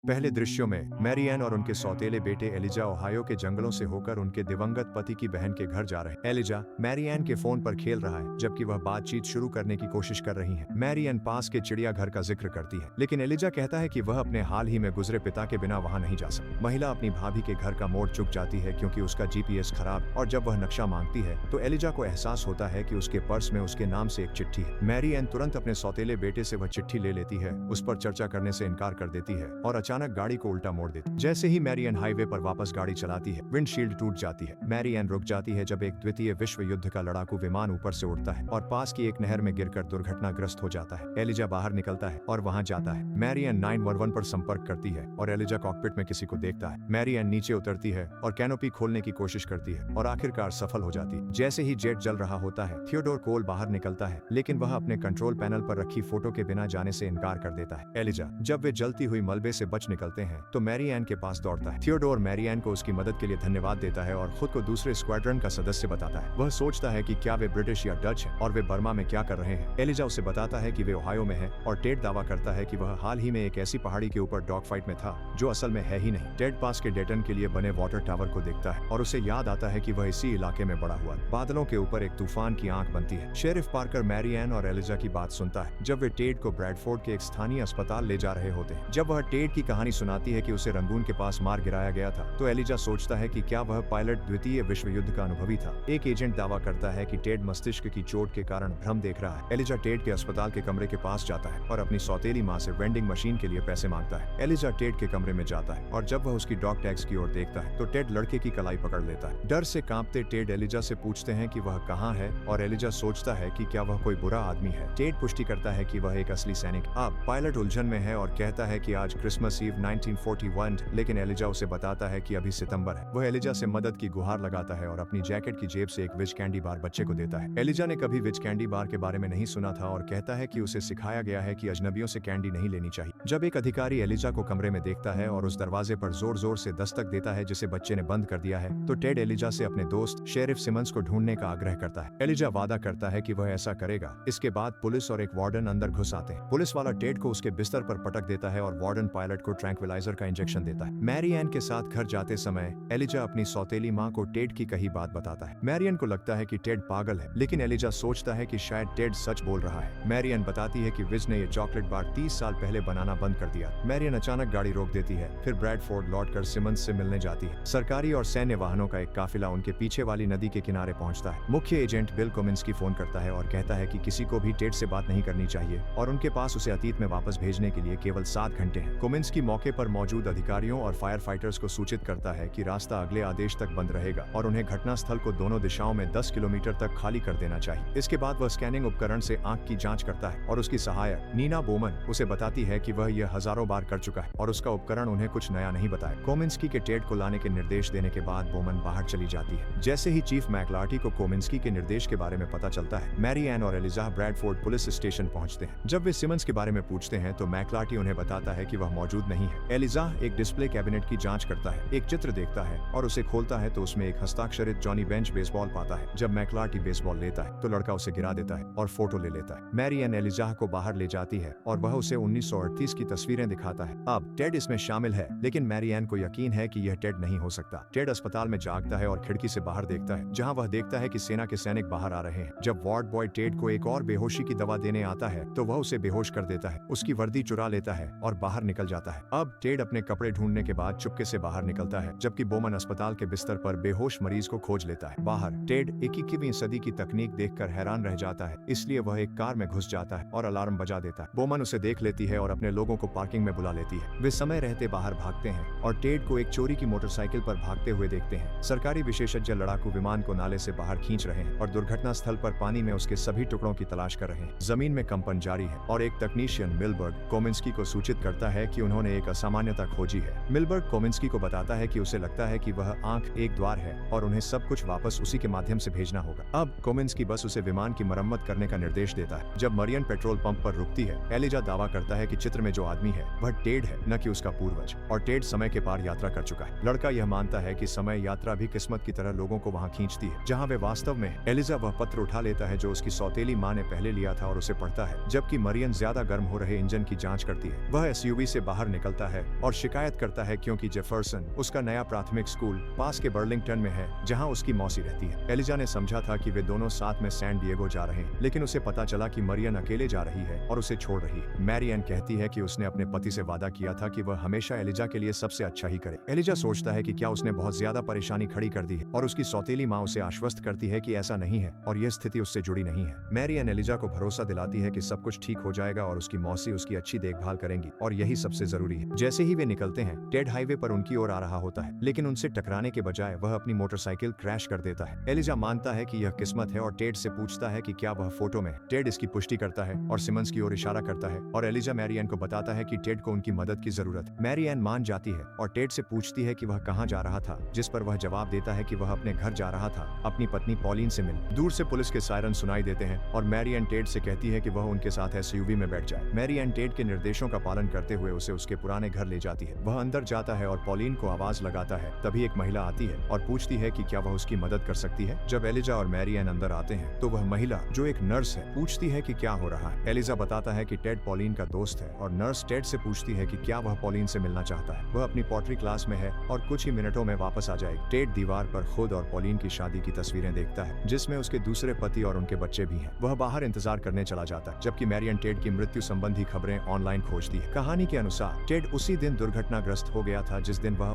पहले दृश्यों में मैरियन और उनके सौतेले बेटे एलिजा ओहायो के जंगलों से होकर उनके दिवंगत पति की बहन के घर जा रहे हैं। एलिजा मैरियन के फोन पर खेल रहा है जबकि वह बातचीत शुरू करने की कोशिश कर रही है। मैरियन पास के चिड़ियाघर का जिक्र करती है, लेकिन एलिजा कहता है कि वह अपने हाल ही में गुजरे पिता के बिना वहां नहीं जा सकती। महिला अपनी भाभी के घर का मोड़ चुक जाती है क्योंकि उसका जीपीएस खराब, और जब वह नक्शा मांगती है तो एलिजा को एहसास होता है कि उसके पर्स में उसके नाम से एक चिट्ठी है। मैरियन तुरंत अपने सौतेले बेटे से वह चिट्ठी ले लेती है, उस पर चर्चा करने से इनकार कर देती है और अचानक गाड़ी को उल्टा मोड़ देती। जैसे ही मैरियन हाईवे पर वापस गाड़ी चलाती है, विंडशील्ड टूट जाती है। मैरियन रुक जाती है जब एक द्वितीय विश्व युद्ध का लड़ाकू विमान ऊपर से उड़ता है और पास की एक नहर में गिरकर दुर्घटनाग्रस्त हो जाता है। एलिजा बाहर निकलता है और वहां जाता है। मैरियन 911 पर संपर्क करती है और एलिजा कॉकपिट में किसी को देखता है। मैरियन नीचे उतरती है और कैनोपी खोलने की कोशिश करती है और आखिरकार सफल हो जाती है। जैसे ही जेट जल रहा होता है, थियोडोर कोल बाहर निकलता है, लेकिन वह अपने कंट्रोल पैनल पर रखी फोटो के बिना जाने से इनकार कर देता है। एलिजा जब वे जलती हुई मलबे से बच निकलते हैं तो मैरियन के पास दौड़ता है। थियोडोर मैरियन को उसकी मदद के लिए धन्यवाद देता है और खुद को दूसरे स्क्वाड्रन का सदस्य बताता है। वह सोचता है कि क्या वे ब्रिटिश या डच हैं और वे बर्मा में क्या कर रहे हैं। एलिजा उसे बताता है कि वे ओहायो में है और टेड दावा करता है कि वह हाल ही में एक ऐसी पहाड़ी के ऊपर डॉग फाइट में था जो असल में है ही नहीं। टेड पास के डेटन के लिए बने वाटर टावर को देखता है और उसे याद आता है कि वह इसी इलाके में बड़ा हुआ। बादलों के ऊपर एक तूफान की आंख बनती है। शेरिफ पार्कर मैरियन और एलिजा की बात सुनता है जब वे टेड को ब्रैडफोर्ड के एक स्थानीय अस्पताल ले जा रहे होते हैं। जब वह टेड की कहानी सुनाती है कि उसे रंगून के पास मार गिराया गया था तो एलिजा सोचता है कि क्या वह पायलट द्वितीय विश्व युद्ध का अनुभवी था। एक एजेंट दावा करता है कि टेड मस्तिष्क की चोट के कारण भ्रम देख रहा है। एलिजा टेड के अस्पताल के कमरे के पास जाता है और अपनी सौतेली माँ से वेंडिंग मशीन के लिए पैसे मांगता है। एलिजा टेड के कमरे में जाता है और जब वह उसकी डॉग टैग्स की ओर देखता है तो टेड लड़के की कलाई पकड़ लेता है। डर से कांपते टेड एलिजा से पूछते हैं कि वह कहाँ है और एलिजा सोचता है कि क्या वह कोई बुरा आदमी है। टेड पुष्टि करता है कि वह एक असली सैनिक। अब पायलट उलझन में है और कहता है कि आज क्रिसमस ईव 1941, लेकिन एलिजा उसे बताता है कि अभी सितंबर है। वह एलिजा से मदद की गुहार लगाता है और अपनी जैकेट की जेब से एक विज कैंडी बार बच्चे को देता है। एलिजा ने कभी विज कैंडी बार के बारे में नहीं सुना था और कहता है कि उसे सिखाया गया है कि अजनबियों से कैंडी नहीं लेनी चाहिए। जब एक अधिकारी एलिजा को कमरे में देखता है और उस दरवाजे पर जोर जोर से दस्तक देता है जिसे बच्चे ने बंद कर दिया है तो टेड एलिजा से अपने दोस्त शेरिफ सिमंस को ढूंढने का आग्रह करता है। एलिजा वादा करता है कि वह ऐसा करेगा। इसके बाद पुलिस और एक वार्डन अंदर घुस आते हैं। पुलिस वाला टेड को उसके बिस्तर पर पटक देता है और वार्डन पायलट को ट्रैंक्विलाइजर का इंजेक्शन देता है। मैरियन के साथ घर जाते समय एलिजा अपनी सौतेली माँ को टेड की कही बात बताता है। मैरियन को लगता है कि टेड पागल है, लेकिन एलिजा सोचता है कि शायद टेड सच बोल रहा है। मैरियन बताती है कि विज ने ये चॉकलेट बार 30 साल पहले बनाना बंद कर दिया। मैरियन अचानक गाड़ी रोक देती है, फिर ब्रैडफोर्ड लौटकर सिमंस से मिलने जाती है। सरकारी और सैन्य वाहनों का एक काफिला उनके पीछे वाली नदी के किनारे पहुंचता है। मुख्य एजेंट बिल कोमिंस्की फोन करता है और कहता है कि किसी को भी टेड से बात नहीं करनी चाहिए और उनके पास उसे अतीत में वापस भेजने के लिए केवल 7 घंटे हैं। कोमिंस्की मौके पर मौजूद अधिकारियों और फायर फाइटर्स को सूचित करता है कि रास्ता अगले आदेश तक बंद रहेगा और उन्हें घटनास्थल को दोनों दिशाओं में 10 किलोमीटर तक खाली कर देना चाहिए। इसके बाद वह स्कैनिंग उपकरण से आंख की जांच करता है और उसकी सहायक नीना बोमन उसे बताती है कि वह यह हजारों बार कर चुका है और उसका उपकरण उन्हें कुछ नया नहीं बताए। कोमिंस्की के टेड को लाने के निर्देश देने के बाद बोमन बाहर चली जाती है। जैसे ही चीफ मैकलार्टी को कोमिंस्की के निर्देश के बारे में पता चलता है, मैरियन और एलिजा ब्रैडफोर्ड पुलिस स्टेशन पहुंचते हैं। जब वे सिमंस के बारे में पूछते हैं तो मैकलार्टी उन्हें बताता है कि वह मौजूद नहीं है। एलिजा एक डिस्प्ले कैबिनेट की जांच करता है, एक चित्र देखता है और उसे खोलता है तो उसमें एक हस्ताक्षरित जॉनी बेंच बेसबॉल पाता है। जब मैकलार्टी बेसबॉल लेता है तो लड़का उसे गिरा देता है और फोटो ले लेता है। मैरियन एलिजा को बाहर ले जाती है और वह उसे 1938 की तस्वीरें दिखाता है। अब टेड इसमें शामिल है, लेकिन मैरियन को यकीन है कि यह टेड नहीं हो सकता। टेड अस्पताल में जागता है और खिड़की से बाहर देखता है, जहां वह देखता है कि सेना के सैनिक बाहर आ रहे हैं। जब वार्ड बॉय टेड को एक और बेहोशी की दवा देने आता है तो वह उसे बेहोश कर देता है, उसकी वर्दी चुरा लेता है और बाहर निकल जाता है। अब टेड अपने कपड़े ढूंढने के बाद चुपके से बाहर निकलता है, जबकि बोमन अस्पताल के बिस्तर पर बेहोश मरीज को खोज लेता है। बाहर टेड 21वीं सदी की तकनीक देखकर हैरान रह जाता है, इसलिए वह एक कार में घुस जाता है और अलार्म बजा देता है। बोमन उसे देख लेती है और अपने लोगों को पार्किंग में बुला लेती है। वे समय रहते बाहर भागते हैं और टेड को एक चोरी की मोटरसाइकिल पर भागते हुए देखते हैं। सरकारी विशेषज्ञ लड़ाकू विमान को नाले से बाहर खींच रहे हैं और दुर्घटना स्थल पर पानी में उसके सभी टुकड़ों की तलाश कर रहे हैं। जमीन में कंपन जारी है और एक तकनीशियन मिलबर्ग कोमिंस्की को सूचित करता है कि उन्होंने एक असामान्यता खोजी है। मिलबर्ग कोमिंस्की को बताता है कि उसे लगता है कि वह आंख एक द्वार है और उन्हें सब कुछ वापस उसी के माध्यम से भेजना होगा। अब कोमिंस्की बस उसे विमान की मरम्मत करने का निर्देश देता है। जब मरियन पेट्रोल पंप पर रुकती है, एलिजा दावा करता है कि चित्र में जो आदमी है वह टेड है, न कि उसका पूर्वज, और टेड समय के पार यात्रा कर चुका है। लड़का यह मानता है कि समय यात्रा भी किस्मत की तरह लोगों को वहां खींचती है जहां वे वास्तव में हैं। एलिजा वह पत्र उठा लेता है जो उसकी सौतेली माँ ने पहले लिया था और उसे पढ़ता है, जबकि मरियन ज्यादा गर्म हो रहे इंजन की जांच करती है। वह एसयूवी से बाहर निकलता है और शिकायत करता है क्योंकि जेफरसन उसका नया प्राथमिक स्कूल पास के बर्लिंगटन में है जहां उसकी मौसी रहती है। एलिजा ने समझा था कि वे दोनों साथ में सैन डिएगो जा रहे हैं, लेकिन उसे पता चला कि मरियन अकेले जा रही है और उसे छोड़ रही है। मैरियन कहती है कि उसने अपने पति से वादा किया था कि वह हमेशा एलिजा के लिए सबसे अच्छा ही करे। एलिजा सोचता है कि क्या उसने बहुत ज्यादा परेशानी खड़ी कर दी है और उसकी सौतेली माँ उसे आश्वस्त करती है कि ऐसा नहीं है और यह स्थिति उससे जुड़ी नहीं है। मैरियन एलिजा को भरोसा दिलाती है कि सब कुछ ठीक हो जाएगा और उसकी मौसी उसकी अच्छी देखभाल करेंगी और यही सबसे जरूरी है। जैसे ही वे निकलते हैं, टेड हाईवे पर उनकी ओर आ रहा होता है, लेकिन उनसे टकराने के बजाय वह अपनी मोटरसाइकिल क्रैश कर देता है। एलिजा मानता है कि यह किस्मत है और टेड से पूछता है कि क्या वह फोटो में है। टेड इसकी पुष्टि करता है और सिमंस की ओर इशारा करता है और एलिजा मैरियन को बताता है कि टेड को उनकी मदद की जरूरत है। मैरियन मान जाती है और टेड से पूछती है कि वह कहाँ जा रहा था, जिस पर वह जवाब देता है कि वह अपने घर जा रहा था अपनी पत्नी पॉलिन से मिल। दूर से पुलिस के सायरन सुनाई देते हैं और मैरियन टेड से कहती है कि वह उनके साथ एसयूवी में बैठ जाए। मैरियन टेड के निर्देशों का पालन करते हुए उसे उसके पुराने घर ले जाती है। वह अंदर जाता है और पॉलिन को आवाज लगाता है। तभी एक महिला आती है और पूछती है कि क्या वह उसकी मदद कर सकती है। जब एलिजा और मैरियन अंदर आते हैं तो वह महिला, जो एक नर्स है, पूछती है कि क्या हो रहा है। एलिजा बताता है कि टेड पॉलिन का दोस्त है और नर्स टेड से पूछती है कि क्या वह पॉलिन से मिलना चाहता है। वह अपनी पॉटरी क्लास में है और कुछ ही मिनटों में वापस आ जाएगी। टेड दीवार पर खुद और पॉलिन की शादी की तस्वीरें देखता है, जिसमें उसके दूसरे पति और उनके बच्चे भी हैं। वह बाहर इंतजार करने चला जाता है, जबकि मैरियन टेड की मृत्यु संबंधी खबरें ऑनलाइन खोजती है। कहानी के अनुसार टेड उसी दिन दुर्घटनाग्रस्त हो गया था जिस दिन वह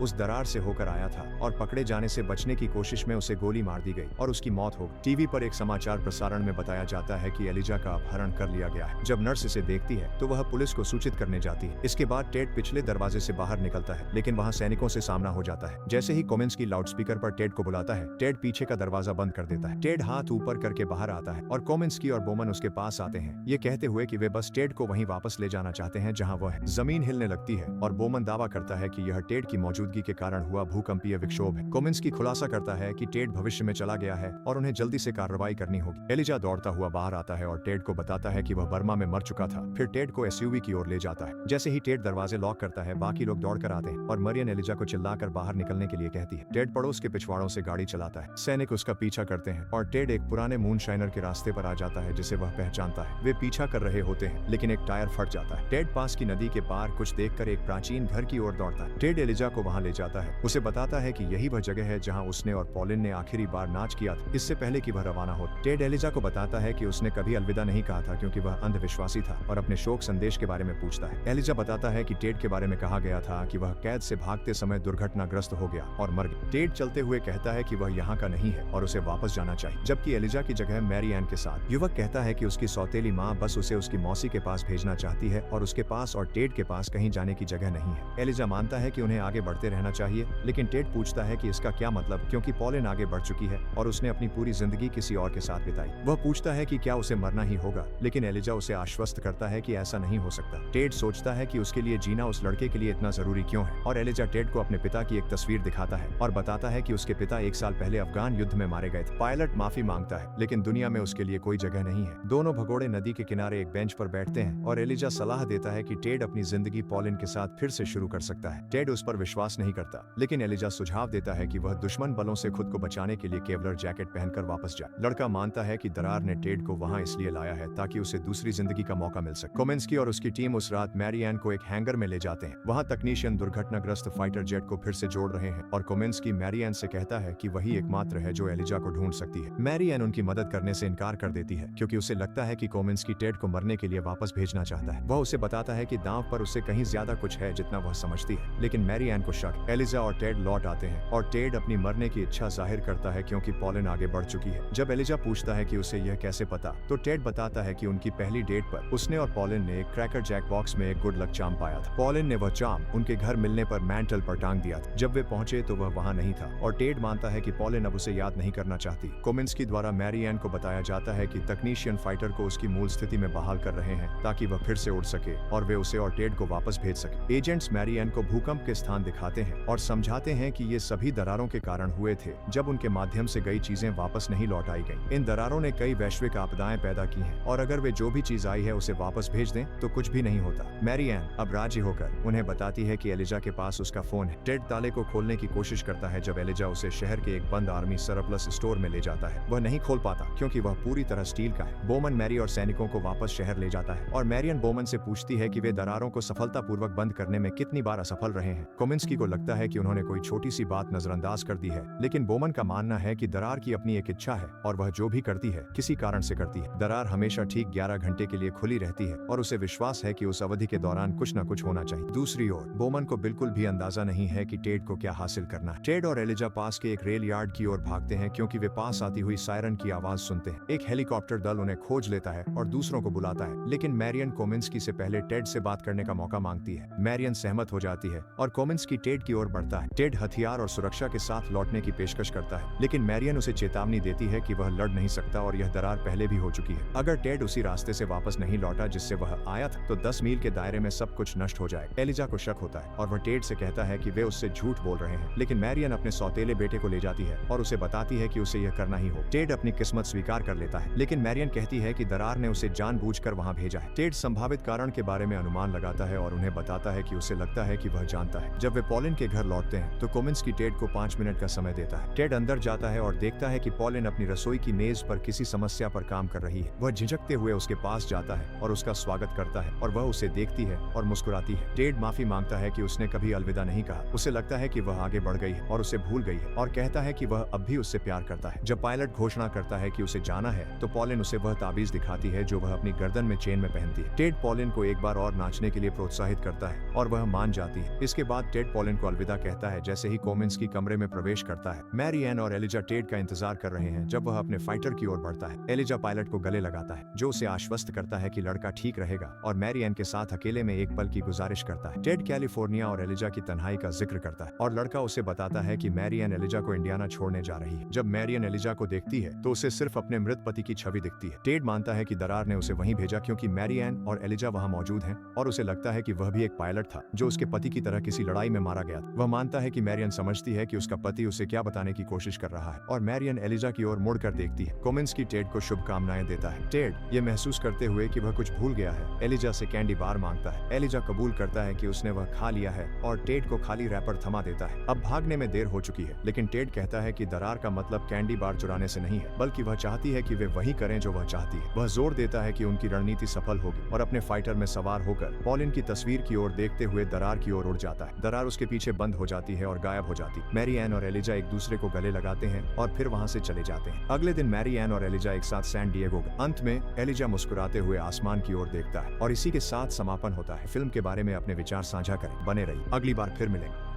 उस दरार से होकर आया था और पकड़े जाने से बचने की कोशिश में उसे गोली मार दी गई और उसकी मौत हो गई। टीवी पर एक समाचार प्रसारण में बताया जाता है कि एलिजा का अपहरण कर लिया गया है। जब नर्स इसे देखती है तो वह पुलिस को सूचित करने जाती है। इसके बाद टेड पिछले दरवाजे से बाहर निकलता है, लेकिन वहाँ सैनिकों से सामना हो जाता है। जैसे ही कोमिंस्की लाउडस्पीकर पर टेड को बुलाता है, टेड पीछे का दरवाजा बंद कर देता है। टेड हाथ ऊपर करके बाहर आता है और कोमिंस्की और बोमन उसके पास आते हैं, ये कहते हुए कि वे बस टेड को वहीं वापस ले जाना चाहते हैं जहां वह है। जमीन हिलने लगती है और बोमन दावा करता है कि यह टेड की मौजूदगी के कारण हुआ भूकंपीय विक्षोभ है। कोमिंस्की खुलासा करता है कि टेड भविष्य में चला गया है और उन्हें जल्दी से कार्रवाई करनी होगी। एलिजा दौड़ता हुआ बाहर आता है और टेड को बताता है कि वह बर्मा में मर चुका था। फिर टेड को एसयूवी की ओर ले जाता है। जैसे ही टेड दरवाजे लॉक करता है, बाकी लोग दौड़कर आते हैं और मरियन एलिजा को चिल्लाकर बाहर निकलने के लिए कहती है। टेड पड़ोस के पिछवाड़ों से गाड़ी चलाता है। सैनिक उसका पीछा करते हैं और टेड एक पुराने मूनशाइनर के रास्ते पर आ जाता है जिसे वह पहचानता है। वे पीछा कर रहे होते हैं, लेकिन एक टायर फट जाता है। टेड पास की नदी के पार कुछ देखकर एक प्राचीन घर की ओर दौड़ता है। टेड एलिजा को वहां ले जाता है, उसे बताता है कि यही वह जगह है जहां उसने और पॉलिन ने आखिरी बार नाच किया था, इससे पहले कि वह रवाना हो। टेड एलिजा को बताता है कि उसने कभी अलविदा नहीं कहा था क्योंकि वह अंधविश्वासी था और अपने शोक संदेश के बारे में पूछता है। एलिजा बताता है कि टेड के बारे में कहा गया था कि वह कैद से भागते समय दुर्घटनाग्रस्त हो गया और मर गया। टेड चलते हुए कहता है कि वह यहाँ का नहीं है और उसे वापस जाना चाहिए, जबकि एलिजा की जगह मैरियन के साथ। युवक कहता है कि उसकी सौतेली माँ बस उसे उसकी मौसी के पास भेजना चाहती है और उसके पास और टेड के पास कहीं जाने की जगह नहीं है। एलिजा मानता है कि उन्हें आगे बढ़ते रहना चाहिए, लेकिन टेड पूछता है कि इसका क्या मतलब, क्योंकि पॉलिन आगे बढ़ चुकी है और उसने अपनी पूरी जिंदगी किसी और के साथ बिताई। वह पूछता है कि क्या उसे मरना ही होगा, लेकिन एलिजा उसे आश्वस्त करता है कि ऐसा नहीं हो सकता। टेड सोचता है कि उसके लिए जीना उस लड़के के लिए इतना जरूरी क्यों है और एलिजा टेड को अपने पिता की एक तस्वीर दिखाता है और बताता है कि उसके पिता 1 साल पहले अफगान युद्ध में मारे गए थे। पायलट माफी मांगता है, लेकिन दुनिया में उसके लिए कोई जगह नहीं है। दोनों भगोड़े नदी के किनारे एक बेंच पर बैठते हैं और एलिजा सलाह देता है कि टेड अपनी जिंदगी पॉलिन के साथ फिर से शुरू कर सकता है। टेड उस पर विश्वास नहीं करता, लेकिन एलिजा सुझाव देता है कि वह दुश्मन बलों से खुद को बचाने के लिए केवलर जैकेट पहनकर वापस जाए। लड़का मानता है कि दरार ने टेड को वहां इसलिए लाया है ताकि उसे दूसरी जिंदगी का मौका मिल सके। कोमिंस्की और उसकी टीम उस रात मैरियन को एक हैंगर में ले जाते हैं। वहां तकनीशियन दुर्घटनाग्रस्त फाइटर जेट को फिर से जोड़ रहे हैं और कोमिंस्की मैरियन से कहता है कि वही एकमात्र है जो एलिजा को ढूंढ सकती है। मैरियन उनकी मदद करने से इनकार कर देती है क्योंकि उसे लगता है कि कोमिंस्की टेड को मरने के लिए वापस भेजना चाहता है। वह उसे बताता है कि दांव पर उससे कहीं ज्यादा कुछ है जितना वह समझती है, लेकिन मैरियन को शक। एलिजा और टेड लौट आते हैं और टेड अपनी मरने की इच्छा जाहिर करता है क्योंकि पॉलिन आगे बढ़ चुकी है। जब एलिजा पूछता है कि उसे यह कैसे पता, तो टेड बताता है कि उनकी पहली डेट पर उसने और पॉलिन ने एक क्रैकर जैक बॉक्स में एक गुड लक चार्म पाया था। पॉलिन ने वह चार्म उनके घर मिलने पर मैंटल पर टांग दिया था। जब वे पहुंचे तो वह वहां नहीं था और टेड मानता है कि पॉलिन अब उसे याद नहीं करना चाहती। कोमिंस्की द्वारा मैरियन को बताया जाता है कि तकनीशियन फाइटर को उसकी मूल स्थिति में बहाल कर रहे हैं ताकि वह फिर से उड़ सके और वे उसे और टेड को वापस भेज सके। एजेंट्स मैरियन को भूकंप के स्थान दिखाते हैं और समझाते हैं कि ये सभी दरारों के कारण हुए थे जब उनके माध्यम से गई चीजें वापस नहीं लौट आई गई। इन दरारों ने कई वैश्विक आपदाएं पैदा की हैं और अगर वे जो भी चीज आई है उसे वापस भेज दें तो कुछ भी नहीं होता। मैरियन अब राजी होकर उन्हें बताती है कि एलिजा के पास उसका फोन है। टेड ताले को खोलने की कोशिश करता है जब एलिजा उसे शहर के एक बंद आर्मी सरप्लस स्टोर में ले जाता है। वह नहीं खोल पाता क्योंकि वह पूरी तरह स्टील का है। बोमन मैरी और सैनिकों को वापस शहर ले जाता है और मैरियन बोमन से पूछती है कि वे दरार दरारों को सफलतापूर्वक बंद करने में कितनी बार असफल रहे हैं। कोमिंस्की को लगता है कि उन्होंने कोई छोटी सी बात नजरअंदाज कर दी है, लेकिन बोमन का मानना है कि दरार की अपनी एक इच्छा है और वह जो भी करती है किसी कारण से करती है। दरार हमेशा ठीक 11 घंटे के लिए खुली रहती है और उसे विश्वास है कि उस अवधि के दौरान कुछ न कुछ होना चाहिए। दूसरी ओर बोमन को बिल्कुल भी अंदाजा नहीं है कि टेड को क्या हासिल करना है। टेड और एलिजा पास के एक रेल यार्ड की ओर भागते हैं क्योंकि वे पास आती हुई सायरन की आवाज सुनते हैं। एक हेलीकॉप्टर दल उन्हें खोज लेता है और दूसरों को बुलाता है, लेकिन मैरियन कोमिंस्की से पहले टेड से बात करने का मौका मांगती है। मैरियन सहमत हो जाती है और कोमिंस्की टेड की ओर बढ़ता है। टेड हथियार और सुरक्षा के साथ लौटने की पेशकश करता है, लेकिन मैरियन उसे चेतावनी देती है कि वह लड़ नहीं सकता और यह दरार पहले भी हो चुकी है। अगर टेड उसी रास्ते से वापस नहीं लौटा जिससे वह आया था तो 10 मील के दायरे में सब कुछ नष्ट हो जाएगा। एलिजा को शक होता है और वह टेड से कहता है कि वे उससे झूठ बोल रहे हैं, लेकिन मैरियन अपने सौतेले बेटे को ले जाती है और उसे बताती है कि उसे यह करना ही हो। टेड अपनी किस्मत स्वीकार कर लेता है, लेकिन मैरियन कहती है कि दरार ने उसे जानबूझकर वहां भेजा है। टेड संभावित कारण के बारे में अनुमान लगाता है और उन्हें बताता है कि उसे लगता है कि वह जानता है। जब वे पॉलिन के घर लौटते हैं तो कोमिंस्की टेड को 5 मिनट का समय देता है। टेड अंदर जाता है और देखता है कि पॉलिन अपनी रसोई की मेज पर किसी समस्या पर काम कर रही है। वह झिझकते हुए उसके पास जाता है और उसका स्वागत करता है और वह उसे देखती है और मुस्कुराती है। टेड माफी मांगता है कि उसने कभी अलविदा नहीं कहा। उसे लगता है कि वह आगे बढ़ गई है और उसे भूल गई है, और कहता है कि वह अब भी उससे प्यार करता है। जब पायलट घोषणा करता है कि उसे जाना है तो पॉलिन उसे वह ताबीज दिखाती है जो वह अपनी गर्दन में चेन में पहनती है। टेड पॉलिन को एक बार और नाचने के लिए प्रोत्साहित करता है और वह मान जाती है। इसके बाद टेड पॉलिन को अलविदा कहता है जैसे ही कोमिंस्की कमरे में प्रवेश करता है। मैरियन और एलिजा टेड का इंतजार कर रहे हैं जब वह अपने फाइटर की ओर बढ़ता है। एलिजा पायलट को गले लगाता है जो उसे आश्वस्त करता है कि लड़का ठीक रहेगा, और मैरियन के साथ अकेले में एक पल की गुजारिश करता है। टेड कैलिफोर्निया और एलिजा की तन्हाई का जिक्र करता है और लड़का उसे बताता है कि मैरियन एलिजा को इंडियाना छोड़ने जा रही है। जब मैरियन एलिजा को देखती है तो उसे सिर्फ अपने मृत पति की छवि दिखती है। टेड मानता है कि दरार ने उसे वहीं भेजा क्योंकि मैरियन और एलिजा वहां मौजूद हैं, और उसे लगता है कि वह भी एक पायलट था जो उसके पति की तरह किसी लड़ाई में मारा गया था। वह मानता है कि मैरियन समझती है कि उसका पति उसे क्या बताने की कोशिश कर रहा है, और मैरियन एलिजा की ओर मुड़कर देखती है। कोमिंस्की टेड को शुभकामनाएं देता है। टेड ये महसूस करते हुए कि वह कुछ भूल गया है एलिजा से कैंडी बार मांगता है। एलिजा कबूल करता है कि उसने वह खा लिया है और टेड को खाली रैपर थमा देता है। अब भागने में देर हो चुकी है, लेकिन टेड कहता है कि दरार का मतलब कैंडी बार चुराने से नहीं है, बल्कि वह चाहती है कि वे वही करें जो वह चाहती है। वह जोर देता है कि उनकी रणनीति सफल होगी और अपने फाइटर में सवार होकर पॉलिन की तस्वीर की ओर देखते हुए दरार की ओर उड़ जाता है। दरार उसके पीछे बंद हो जाती है और गायब हो जाती है। मैरियन और एलिजा एक दूसरे को गले लगाते हैं और फिर वहां से चले जाते हैं। अगले दिन मैरियन और एलिजा एक साथ सैन डिएगो गए। अंत में एलिजा मुस्कुराते हुए आसमान की ओर देखता है और इसी के साथ समापन होता है। फिल्म के बारे में अपने विचार साझा करें। बने रहिए, अगली बार फिर मिलेंगे।